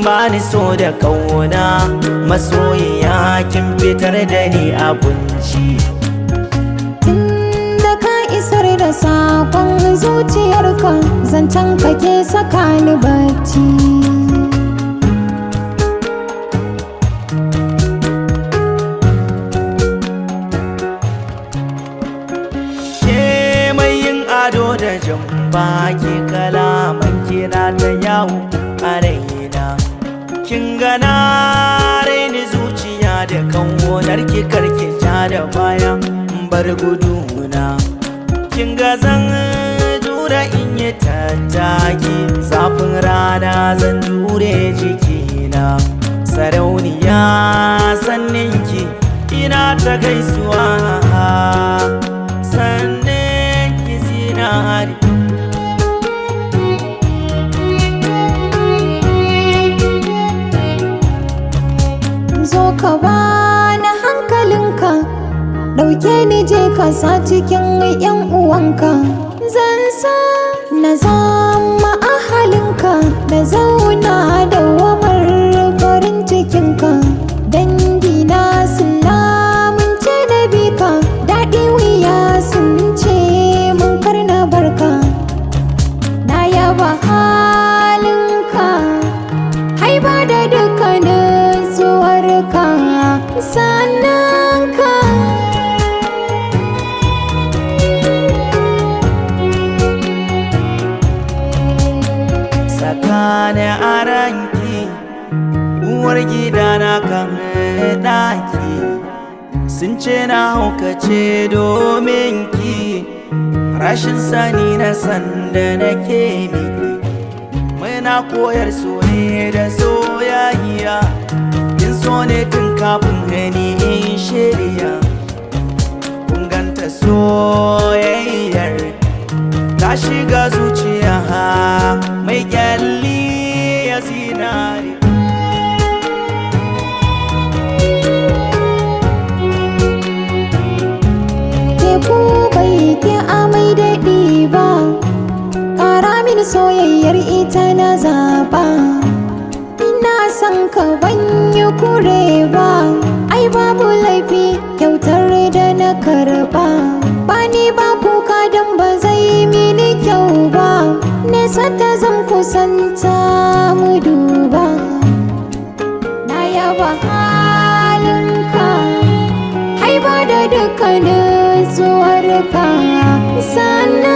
bani so da kauna, masoyiya kin fitar da ni a kunci. Tunda ka isar da sakon zuciyarka, zancen ka ke saka ni bacci. Ado da jamba ki kalaman kina ta yawo a raina. Kin gana raini zuciya da kanwonar ki karki ja da baya bar guduna. Kin ga zan jura in yi tattaki, zafin rana zan jure jikina. Sarauniya sanninki ina ta gaisuwa, zo ka bani hankalinka, ɗauke ni je ka sa cikin 'yan uwanka. Zan sa na zama ahalinka, na zauna da wamar farin cikinka. Dangina sun lamunce na bika, daɗi wuya sun ce mun kar na barka. Na yaba halinka, haiba da dukkanin zuwarka, sannan ka sakane a ranki, uwar gidana kan ɗaki. Sun ce na haukace domin ki, rashin sani na sanda nake miki. Muna koyar soyayya da soyayya, kin so ne tun kafin gani in shirya. Kun ganta soyayyar ta shiga zuciya mai kyalli ya zinari. teku bai ke amai daɗi ba, ƙara mini soyayyar ita na zaɓa. Ina son ka ban yi kure ba, ai babu laifi kyautar da na karɓa. Ba ni ba kuka don ba zai mini kyau ba, nesa ta zan kusanta mu duba. Na yaba halinka, haiba da dukkanin zuwarka, sannan